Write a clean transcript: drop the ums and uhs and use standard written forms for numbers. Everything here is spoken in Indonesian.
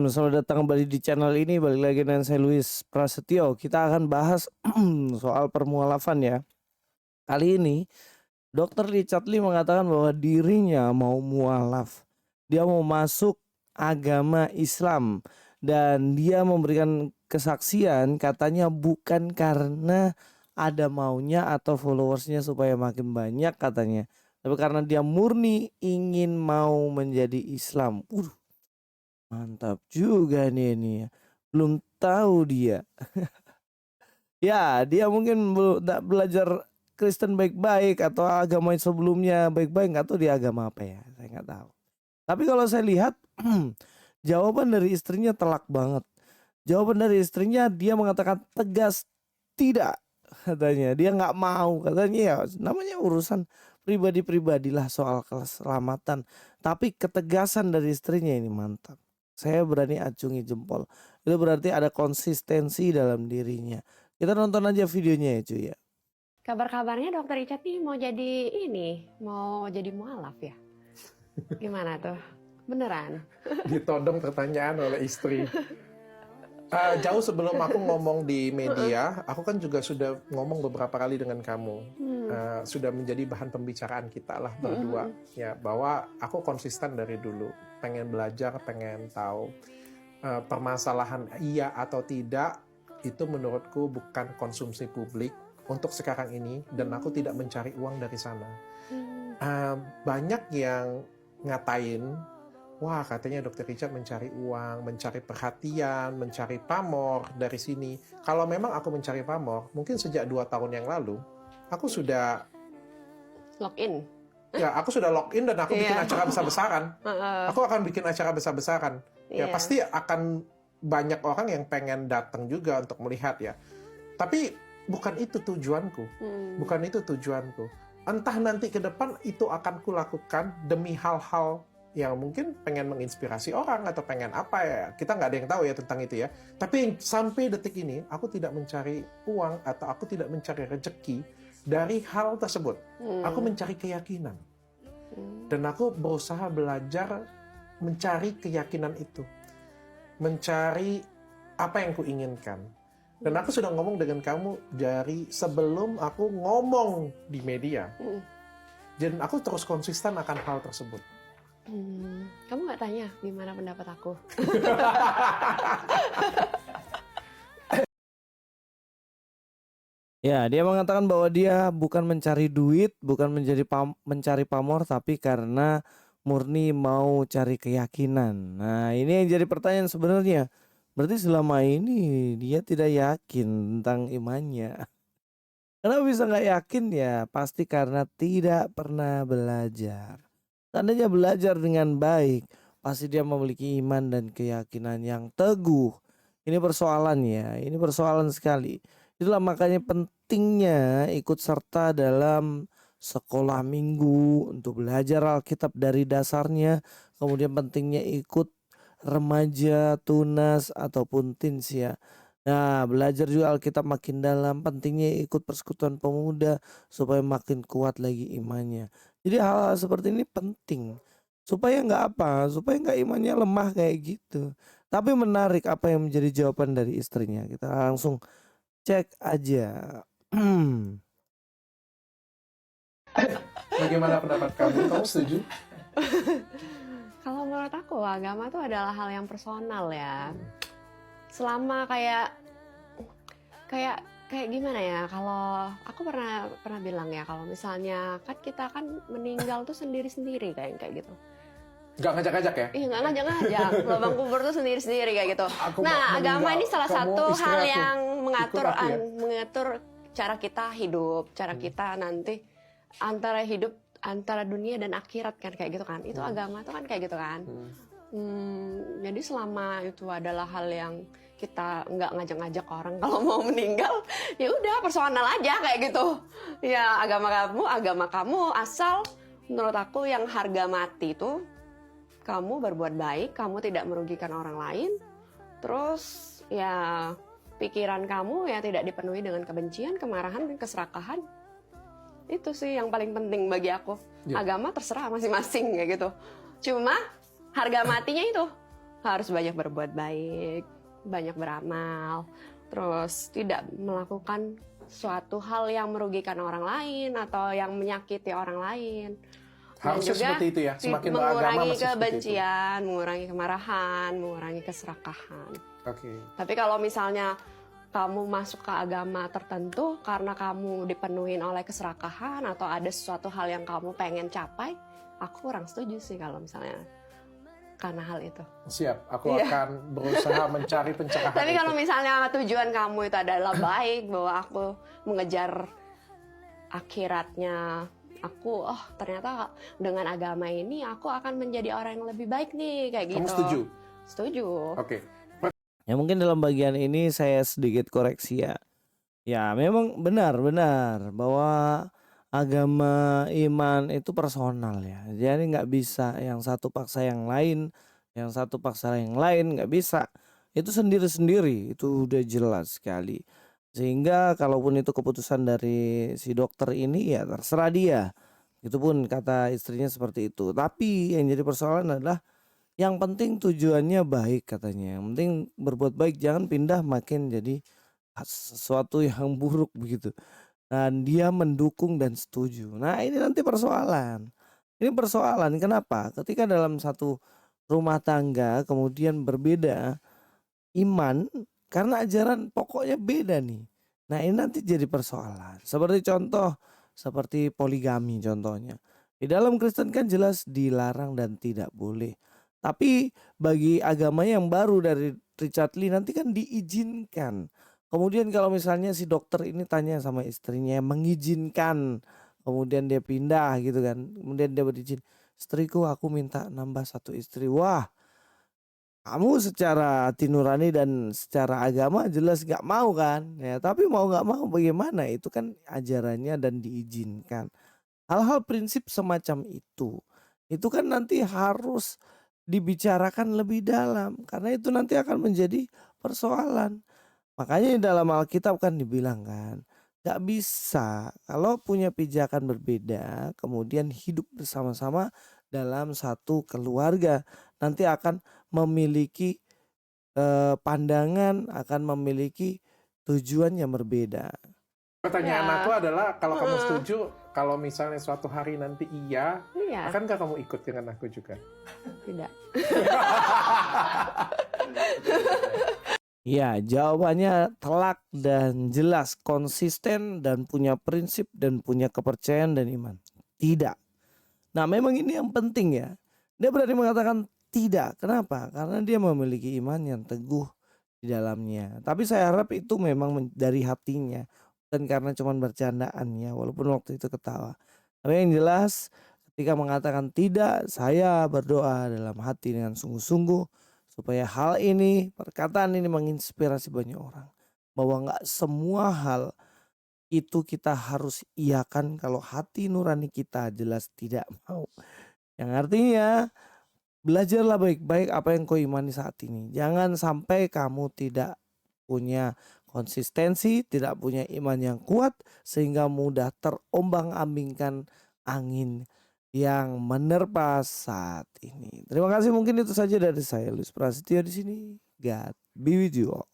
Selamat datang kembali di channel ini, balik lagi dengan saya Luis Prasetyo. Kita akan bahas soal permualafan ya. Kali ini Dr. Richard Lee mengatakan bahwa dirinya mau mualaf. Dia mau masuk agama Islam dan dia memberikan kesaksian katanya bukan karena ada maunya atau followersnya supaya makin banyak katanya, tapi karena dia murni ingin mau menjadi Islam. Mantap juga nih ini ya. Belum tahu dia. Ya, dia mungkin belum belajar Kristen baik-baik atau agama sebelumnya baik-baik, nggak tahu dia agama apa ya. Saya nggak tahu. Tapi kalau saya lihat jawaban dari istrinya telak banget. Jawaban dari istrinya dia mengatakan tegas tidak, katanya. Dia nggak mau, katanya ya namanya urusan pribadi-pribadilah soal keselamatan. Tapi ketegasan dari istrinya ini mantap. Saya berani acungi jempol. Itu berarti ada konsistensi dalam dirinya. Kita nonton aja videonya ya cuy ya. Kabar-kabarnya Dokter Richard nih mau jadi mualaf ya? Gimana tuh? Beneran? Ditodong pertanyaan oleh istri. Jauh sebelum aku ngomong di media, aku kan juga sudah ngomong beberapa kali dengan kamu. Sudah menjadi bahan pembicaraan kita lah berdua. Ya, bahwa aku konsisten dari dulu. Pengen belajar, pengen tahu. Permasalahan iya atau tidak, itu menurutku bukan konsumsi publik untuk sekarang ini. Dan aku tidak mencari uang dari sana. Banyak yang ngatain, wah katanya Dr. Richard mencari uang, mencari perhatian, mencari pamor dari sini. Kalau memang aku mencari pamor, mungkin sejak 2 tahun yang lalu, aku sudah Login? ya aku sudah login dan aku bikin acara besar-besaran. Aku akan bikin acara besar-besaran. Ya pasti akan banyak orang yang pengen datang juga untuk melihat ya. Tapi bukan itu tujuanku. Bukan itu tujuanku. Entah nanti ke depan itu akan kulakukan demi hal-hal yang mungkin pengen menginspirasi orang atau pengen apa ya. Kita nggak ada yang tahu ya tentang itu ya. Tapi sampai detik ini aku tidak mencari uang atau aku tidak mencari rezeki dari hal tersebut. Aku mencari keyakinan. Dan aku berusaha belajar mencari keyakinan itu. Mencari apa yang kuinginkan. Dan aku sudah ngomong dengan kamu dari sebelum aku ngomong di media. Dan aku terus konsisten akan hal tersebut. Kamu nggak tanya gimana pendapat aku? Ya, dia mengatakan bahwa dia bukan mencari duit, bukan mencari pamor, tapi karena murni mau cari keyakinan. Nah, ini yang jadi pertanyaan sebenarnya. Berarti selama ini dia tidak yakin tentang imannya. Kenapa bisa nggak yakin ya? Pasti karena tidak pernah belajar. Seandainya belajar dengan baik, pasti dia memiliki iman dan keyakinan yang teguh. Ini persoalannya, ini persoalan sekali. Itulah makanya pentingnya ikut serta dalam sekolah minggu untuk belajar Alkitab dari dasarnya. Kemudian pentingnya ikut remaja, tunas ataupun teens ya. Nah, belajar juga Alkitab makin dalam, pentingnya ikut persekutuan pemuda supaya makin kuat lagi imannya. Jadi hal-hal seperti ini penting supaya nggak apa, supaya nggak imannya lemah kayak gitu. Tapi menarik apa yang menjadi jawaban dari istrinya. Kita langsung cek aja. Bagaimana pendapat kamu? Kamu setuju? Kalau menurut aku agama itu adalah hal yang personal ya. Selama kayak gimana ya, kalau aku pernah bilang ya, kalau misalnya kan kita kan meninggal tuh sendiri-sendiri kayak gitu. Gak ngajak-ngajak ya? Iya, nggak ngajak-ngajak. Lubang kubur tuh sendiri-sendiri kayak gitu. Aku Nah, agama meninggal, ini salah kamu satu hal istirahat yang ikut aku ya? mengatur cara kita hidup, cara kita nanti antara dunia dan akhirat kan kayak gitu kan. Itu agama tuh kan kayak gitu kan. Jadi selama itu adalah hal yang kita nggak ngajak-ngajak orang kalau mau meninggal, ya udah personal aja kayak gitu. Ya agama kamu asal menurut aku yang harga mati itu kamu berbuat baik, kamu tidak merugikan orang lain, terus ya pikiran kamu ya tidak dipenuhi dengan kebencian, kemarahan, dan keserakahan. Itu sih yang paling penting bagi aku. Agama terserah masing-masing kayak gitu. Cuma harga matinya itu harus banyak berbuat baik, banyak beramal, terus tidak melakukan suatu hal yang merugikan orang lain atau yang menyakiti orang lain. Dan Harusnya juga seperti itu ya, semakin beragama mengurangi mesti seperti itu. kebencian, mengurangi kemarahan, mengurangi keserakahan. Oke. Tapi kalau misalnya kamu masuk ke agama tertentu karena kamu dipenuhin oleh keserakahan atau ada sesuatu hal yang kamu pengen capai, aku kurang setuju sih kalau misalnya karena hal itu. Siap, aku Iya. akan berusaha mencari pencerahan Tapi itu. kalau misalnya tujuan kamu itu adalah baik, bahwa aku mengejar akhiratnya, aku ternyata dengan agama ini aku akan menjadi orang yang lebih baik nih, kayak gitu. Kamu setuju? Setuju. Oke. Ya mungkin dalam bagian ini saya sedikit koreksi ya. Ya memang benar bahwa agama iman itu personal ya. Jadi nggak bisa yang satu paksa yang lain, yang satu paksa yang lain nggak bisa. Itu sendiri-sendiri, itu udah jelas sekali. Sehingga kalaupun itu keputusan dari si dokter ini ya terserah dia. Itu pun kata istrinya seperti itu. Tapi yang jadi persoalan adalah yang penting tujuannya baik katanya. Yang penting berbuat baik, jangan pindah makin jadi sesuatu yang buruk begitu. Dan dia mendukung dan setuju. Nah, ini nanti persoalan. Ini persoalan kenapa? Ketika dalam satu rumah tangga kemudian berbeda iman karena ajaran pokoknya beda nih. Nah, ini nanti jadi persoalan. Seperti contoh seperti poligami contohnya. Di dalam Kristen kan jelas dilarang dan tidak boleh. Tapi bagi agama yang baru dari Richard Lee nanti kan diizinkan. Kemudian kalau misalnya si dokter ini tanya sama istrinya yang mengizinkan, kemudian dia pindah gitu kan, kemudian dia berizin, istriku aku minta nambah satu istri. Wah, kamu secara hati nurani dan secara agama jelas gak mau kan ya, tapi mau gak mau bagaimana, itu kan ajarannya dan diizinkan. Hal-hal prinsip semacam itu kan nanti harus dibicarakan lebih dalam karena itu nanti akan menjadi persoalan. Makanya dalam Alkitab kan dibilang kan gak bisa kalau punya pijakan berbeda kemudian hidup bersama-sama dalam satu keluarga, nanti akan memiliki pandangan, akan memiliki tujuan yang berbeda. Pertanyaan Ya. aku adalah, kalau kamu setuju, kalau misalnya suatu hari nanti iya, Iya, akankah kamu ikut dengan aku juga? tidak. Ya, jawabannya telak dan jelas, konsisten dan punya prinsip dan punya kepercayaan dan iman. Tidak. Nah, memang ini yang penting ya. Dia berani mengatakan tidak. Kenapa? Karena dia memiliki iman yang teguh di dalamnya. Tapi saya harap itu memang dari hatinya, bukan karena cuma bercandaan ya, walaupun waktu itu ketawa. Tapi yang jelas ketika mengatakan tidak, saya berdoa dalam hati dengan sungguh-sungguh supaya hal ini, perkataan ini menginspirasi banyak orang. Bahwa nggak semua hal itu kita harus iakan kalau hati nurani kita jelas tidak mau. Yang artinya belajarlah baik-baik apa yang kau imani saat ini. Jangan sampai kamu tidak punya konsistensi, tidak punya iman yang kuat sehingga mudah terombang-ambingkan angin yang menerpa saat ini. Terima kasih, mungkin itu saja dari saya Luis Prasetyo di sini. God be with you all.